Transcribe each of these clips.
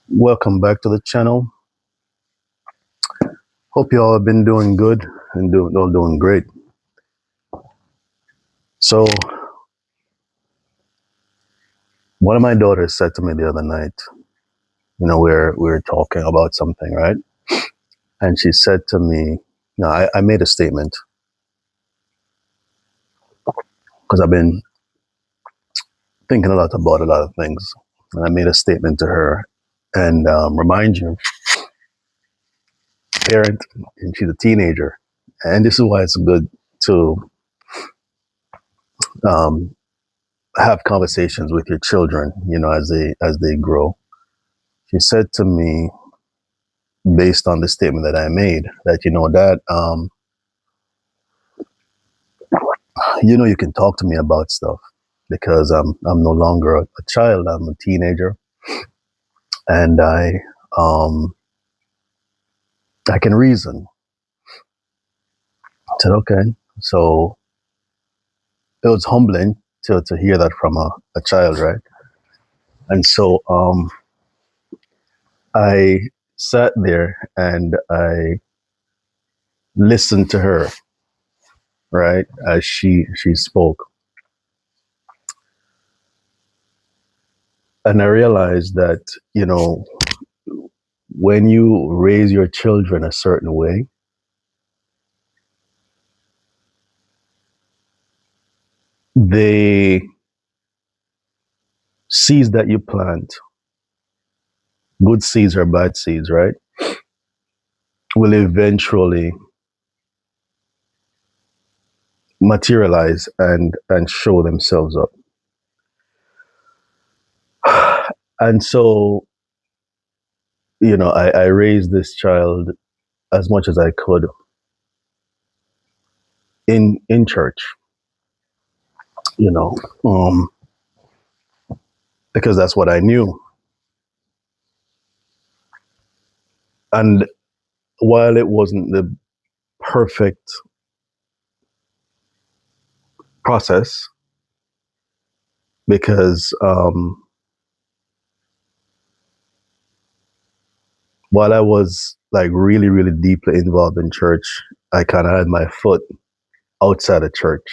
Welcome back to the channel. Hope you all have been doing good and all doing great. So, one of my daughters said to me the other night, we were talking about something, right? And she said to me, I made a statement because I've been thinking a lot about a lot of things. And I made a statement to her and remind you, parent, and she's a teenager. And this is why it's good to um, have conversations with your children, as they grow. She said to me, based on the statement that I made, that that you can talk to me about stuff because I'm no longer a child. I'm a teenager, and I can reason. I said okay. So it was humbling to hear that from a child, right? And so I sat there and I listened to her, right, as she spoke, and I realized that when you raise your children a certain way, the seeds that you plant, good seeds or bad seeds, right, will eventually materialize and show themselves up. And so, I raised this child as much as I could in church, you know, um, because that's what I knew. And while it wasn't the perfect process, because while I was like really, really deeply involved in church, I kind of had my foot outside of church,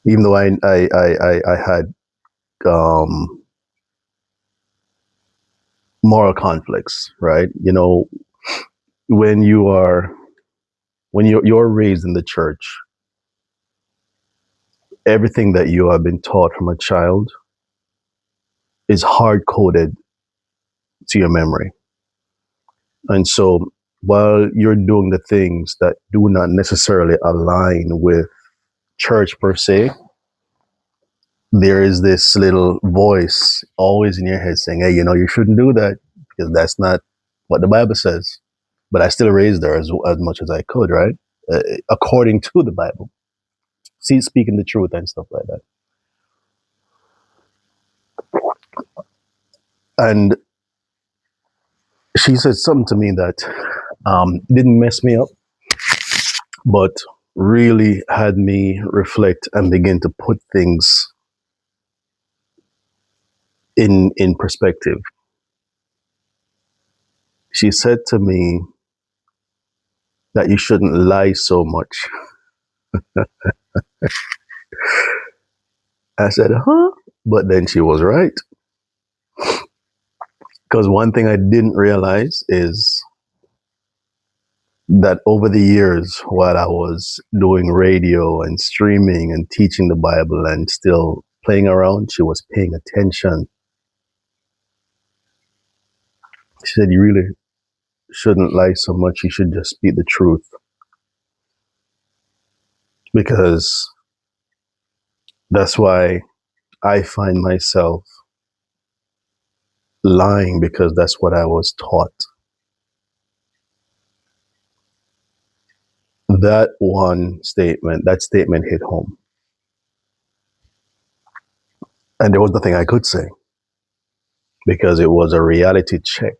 even though I had um, moral conflicts, right? When you are when you're raised in the church, everything that you have been taught from a child is hard coded to your memory, and so while you're doing the things that do not necessarily align with church per se, there is this little voice always in your head saying, hey, you shouldn't do that because that's not what the Bible says. But I still raised her as much as I could, right? According to the Bible. See, speaking the truth and stuff like that. And she said something to me that didn't mess me up, but really had me reflect and begin to put things in perspective. She said to me that you shouldn't lie so much. I said, huh? But then she was right. Because one thing I didn't realize is that over the years, while I was doing radio and streaming and teaching the Bible and still playing around, she was paying attention. She said, you really shouldn't lie so much. You should just speak the truth. Because that's why I find myself lying, because that's what I was taught. That statement hit home. And there was nothing I could say because it was a reality check.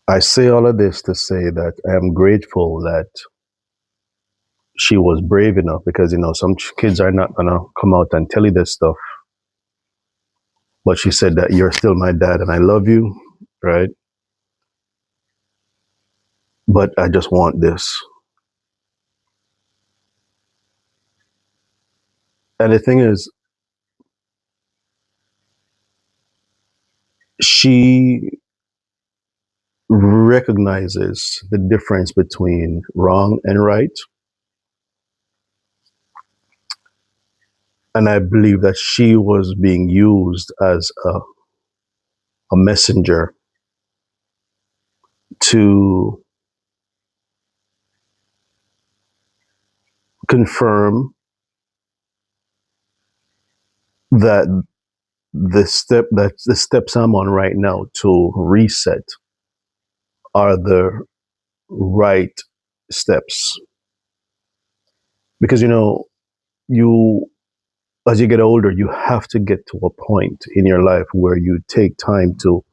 I say all of this to say that I am grateful that she was brave enough, because some kids are not gonna come out and tell you this stuff, but she said that you're still my dad and I love you, right? But I just want this. And the thing is, she recognizes the difference between wrong and right. And I believe that she was being used as a messenger to confirm that the steps I'm on right now to reset are the right steps. Because you as you get older, you have to get to a point in your life where you take time to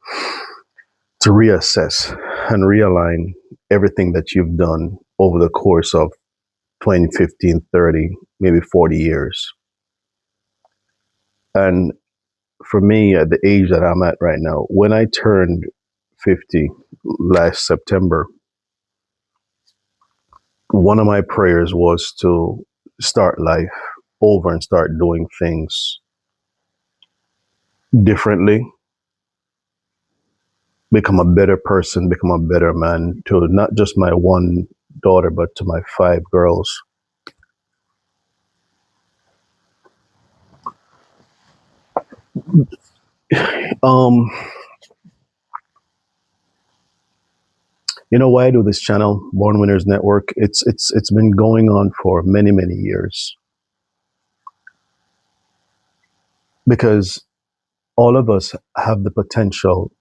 reassess and realign everything that you've done over the course of 20, 15, 30, maybe 40 years. And for me, at the age that I'm at right now, when I turned 50 last September, one of my prayers was to start life over and start doing things differently, become a better person, become a better man to not just my one daughter, but to my 5 girls. Um, why I do this channel, Born Winners Network? It's been going on for many, many years, because all of us have the potential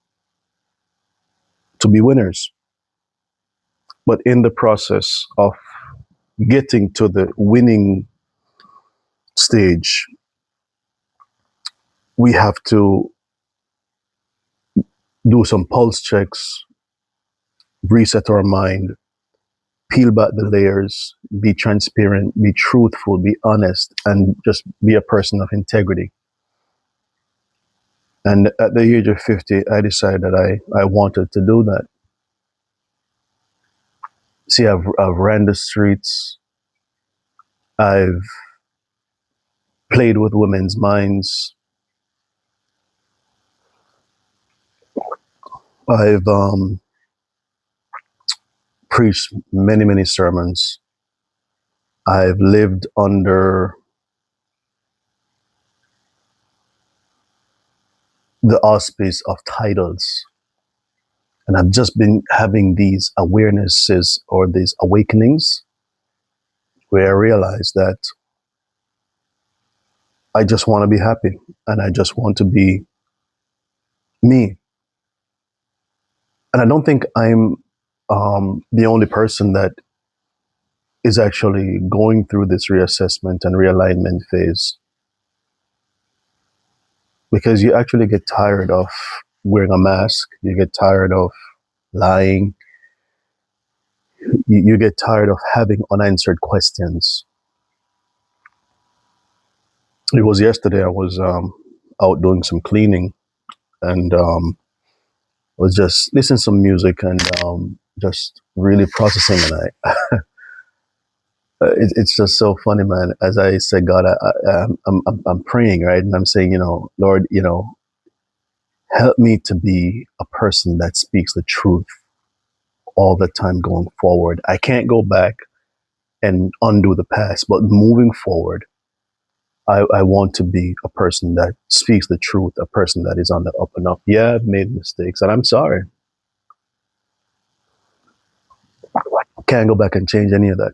to be winners. But in the process of getting to the winning stage, we have to do some pulse checks, reset our mind, peel back the layers, be transparent, be truthful, be honest, and just be a person of integrity. And at the age of 50, I decided that I wanted to do that. See, I've ran the streets, I've played with women's minds, I've preached many, many sermons, I've lived under the auspice of titles. And I've just been having these awarenesses or these awakenings where I realize that I just want to be happy and I just want to be me. And I don't think I'm the only person that is actually going through this reassessment and realignment phase, because you actually get tired of wearing a mask, you get tired of lying, you get tired of having unanswered questions. It was yesterday, I was out doing some cleaning, and was just listening to some music and just really processing. And it's just so funny, man. As I said, God, I'm praying, right? And I'm saying, Lord, help me to be a person that speaks the truth all the time going forward. I can't go back and undo the past, but moving forward, I want to be a person that speaks the truth, a person that is on the up and up. Yeah, I've made mistakes, and I'm sorry. Can't go back and change any of that.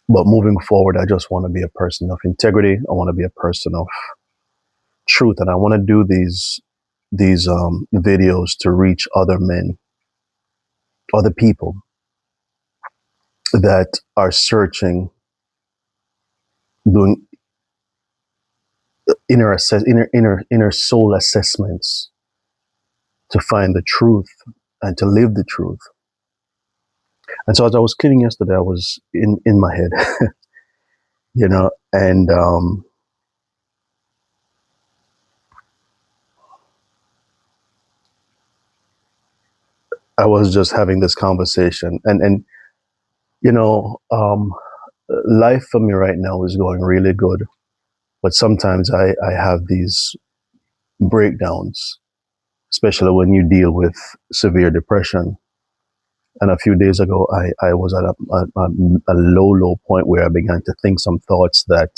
But moving forward, I just want to be a person of integrity. I want to be a person of truth, and I want to do these videos to reach other men, other people that are searching, doing inner soul assessments to find the truth and to live the truth. And so as I was cleaning yesterday, I was in my head, and I was just having this conversation, and you know, um, life for me right now is going really good, but sometimes I have these breakdowns, especially when you deal with severe depression. And a few days ago, I was at a low point where I began to think some thoughts that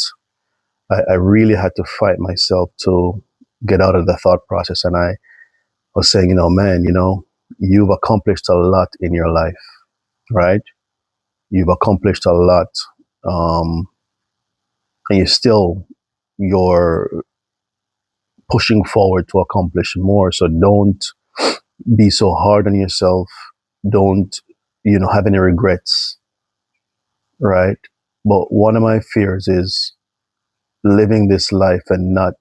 I really had to fight myself to get out of the thought process. And I was saying, man, you've accomplished a lot in your life, right? You've accomplished a lot, um, and you're pushing forward to accomplish more. So don't be so hard on yourself. Don't, have any regrets, right? But one of my fears is living this life and not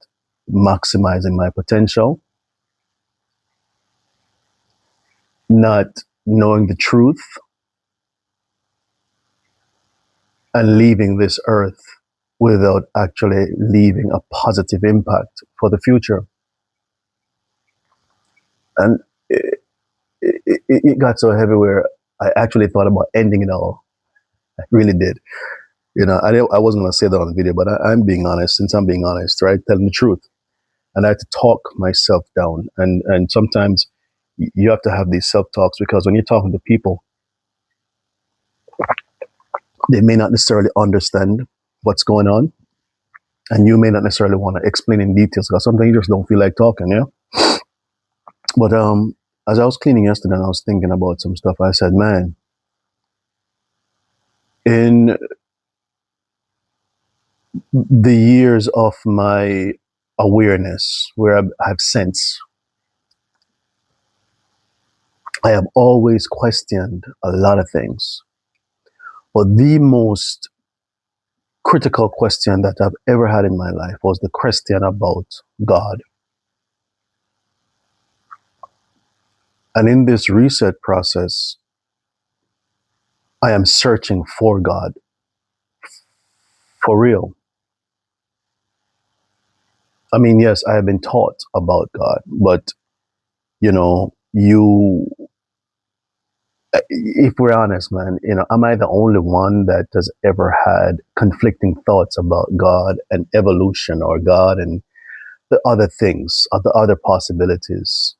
maximizing my potential, not knowing the truth, and leaving this earth without actually leaving a positive impact for the future. And it got so heavy where I actually thought about ending it all. I really did. I wasn't going to say that on the video, but I'm being honest. Since I'm being honest, right? Telling the truth. And I had to talk myself down. And sometimes you have to have these self-talks, because when you're talking to people, they may not necessarily understand what's going on. And you may not necessarily want to explain in details, because sometimes you just don't feel like talking, yeah? But as I was cleaning yesterday and I was thinking about some stuff, I said, man, in the years of my awareness, where I've sense, I have always questioned a lot of things. But the most critical question that I've ever had in my life was the question about God. And in this reset process, I am searching for God, for real. I mean, yes, I have been taught about God, but you know, you, if we're honest, man, am I the only one that has ever had conflicting thoughts about God and evolution, or God and the other things, or the other possibilities?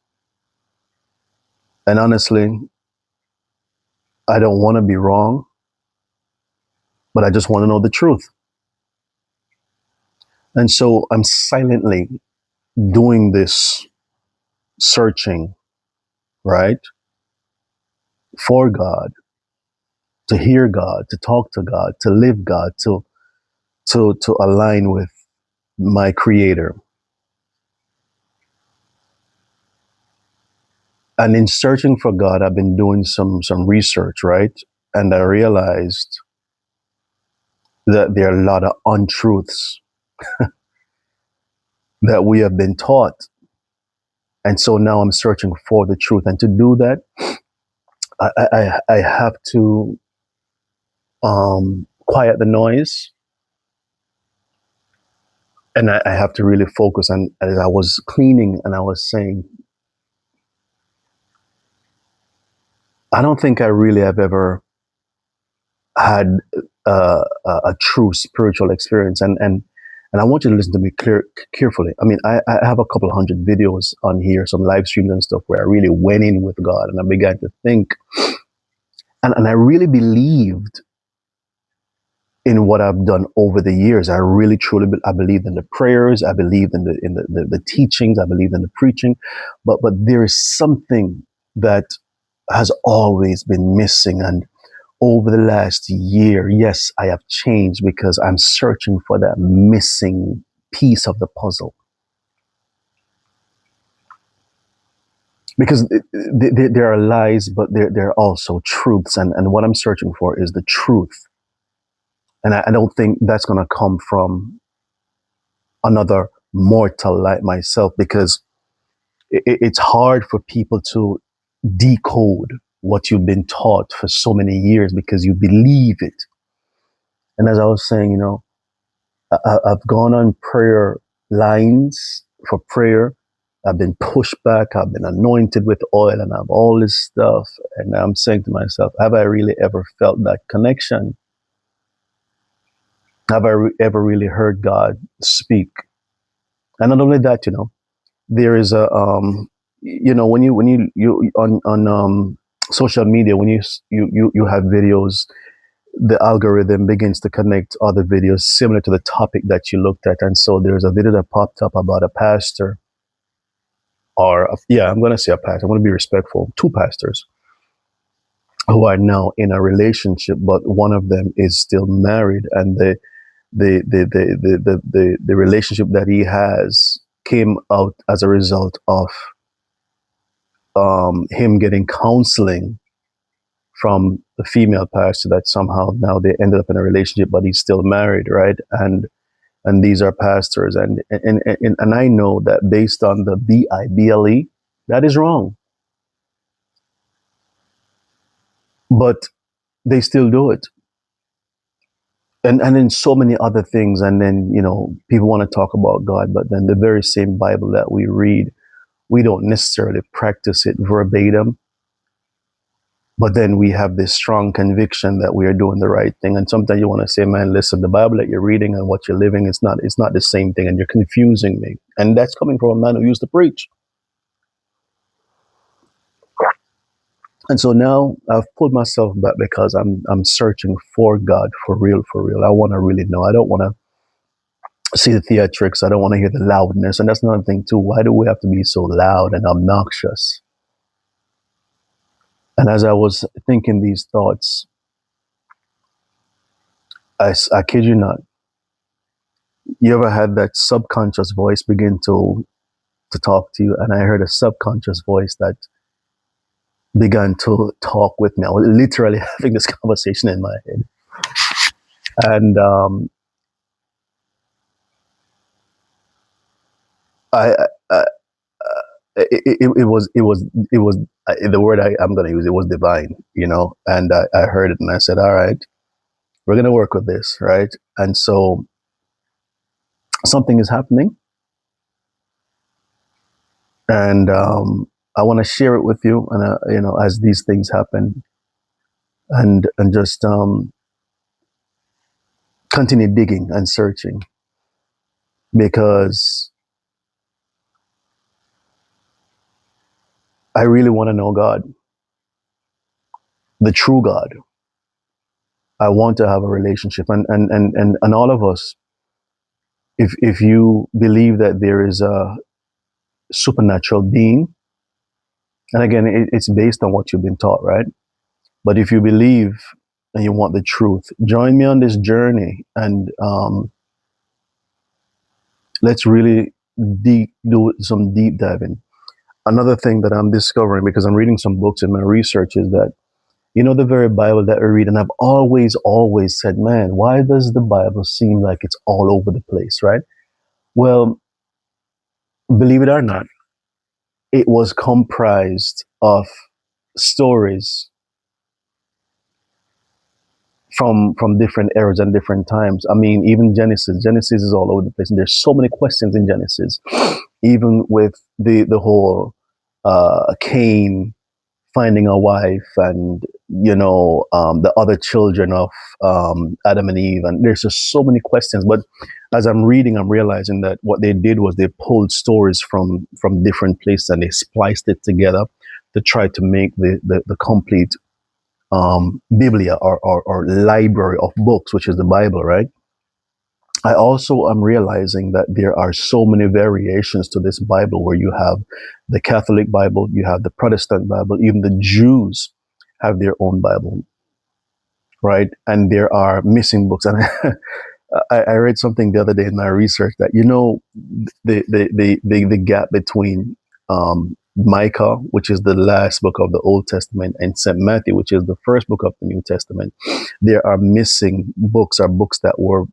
And honestly, I don't want to be wrong, but I just want to know the truth. And so I'm silently doing this searching, right? For God, to hear God, to talk to God, to live God, to align with my creator. And in searching for God, I've been doing some research, right? And I realized that there are a lot of untruths that we have been taught. And so now I'm searching for the truth. And to do that, I have to quiet the noise, and I have to really focus. And as I was cleaning and I was saying, I don't think I really have ever had a true spiritual experience. And I want you to listen to me carefully. I mean, I have a couple hundred videos on here, some live streams and stuff, where I really went in with God and I began to think, and I really believed in what I've done over the years. I really truly I believed in the prayers, I believed in the teachings, I believed in the preaching, but there is something that has always been missing. And over the last year, yes, I have changed, because I'm searching for that missing piece of the puzzle. Because there are lies, but there are also truths. And what I'm searching for is the truth. And I don't think that's going to come from another mortal like myself, because it's hard for people to decode what you've been taught for so many years because you believe it. And as I was saying, I've gone on prayer lines for prayer. I've been pushed back. I've been anointed with oil and I've all this stuff. And I'm saying to myself, have I really ever felt that connection? Have I ever really heard God speak? And not only that, there is a, when you on social media, when you have videos, the algorithm begins to connect other videos similar to the topic that you looked at. And so there's a video that popped up about a pastor, I'm going to say a pastor. I'm going to be respectful. Two pastors who are now in a relationship, but one of them is still married, and the relationship that he has came out as a result of him getting counseling from the female pastor, that somehow now they ended up in a relationship, but he's still married, right? And these are pastors, and I know that based on the Bible, that is wrong, but they still do it, and then so many other things, and then people want to talk about God, but then the very same Bible that we read, we don't necessarily practice it verbatim. But then we have this strong conviction that we are doing the right thing. And sometimes you want to say, man, listen, the Bible that you're reading and what you're living, it's not the same thing. And you're confusing me. And that's coming from a man who used to preach. And so now I've pulled myself back because I'm searching for God for real, for real. I want to really know. I don't want to see the theatrics. I don't want to hear the loudness. And that's another thing too. Why do we have to be so loud and obnoxious? And as I was thinking these thoughts, I kid you not, you ever had that subconscious voice begin to talk to you? And I heard a subconscious voice that began to talk with me. I was literally having this conversation in my head. And it was the word I'm going to use, it was divine, and I heard it and I said, all right, we're going to work with this, right? And so something is happening, and I want to share it with you, and as these things happen, and just continue digging and searching, because I really want to know God, the true God. I want to have a relationship, and all of us, if you believe that there is a supernatural being, and again, it's based on what you've been taught, right? But if you believe and you want the truth, join me on this journey, and let's really do some deep diving. Another thing that I'm discovering, because I'm reading some books in my research, is that the very Bible that we read, and I've always said, man, why does the Bible seem like it's all over the place, right? Well, believe it or not, it was comprised of stories from different eras and different times. I mean, even Genesis is all over the place, and there's so many questions in Genesis, even with the whole Cain finding a wife, and the other children of Adam and Eve, and there's just so many questions. But as I'm reading, I'm realizing that what they did was they pulled stories from different places and they spliced it together to try to make the complete Biblia or library of books, which is the Bible, right? I also am realizing that there are so many variations to this Bible, where you have the Catholic Bible, you have the Protestant Bible, even the Jews have their own Bible, right? And there are missing books. And I read something the other day in my research that, the gap between Micah, which is the last book of the Old Testament, and St. Matthew, which is the first book of the New Testament, there are missing books, or books that were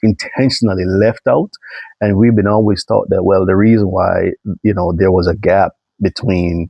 intentionally left out. And we've been always taught that, well, the reason why, there was a gap between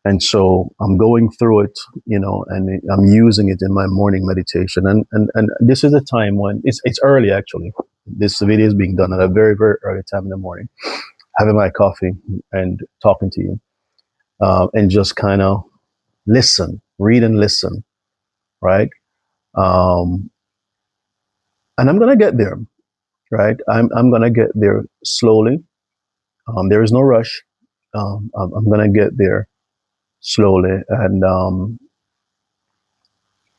And so I'm going through it, and I'm using it in my morning meditation. And this is a time when it's early actually. This video is being done at a very, very early time in the morning, having my coffee and talking to you, and just kind of listen, read and listen, right? Um, and I'm gonna get there, right? I'm gonna get there slowly. There is no rush. I'm gonna get there slowly, and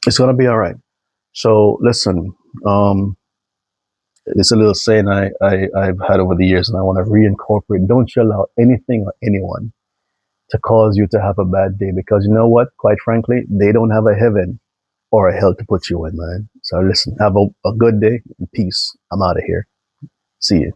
it's gonna be all right. So listen, it's a little saying I've had over the years, and I want to reincorporate. Don't you allow anything or anyone to cause you to have a bad day, because you know what? Quite frankly, they don't have a heaven or a hell to put you in, man. So listen, have a good day and peace. I'm out of here. See you.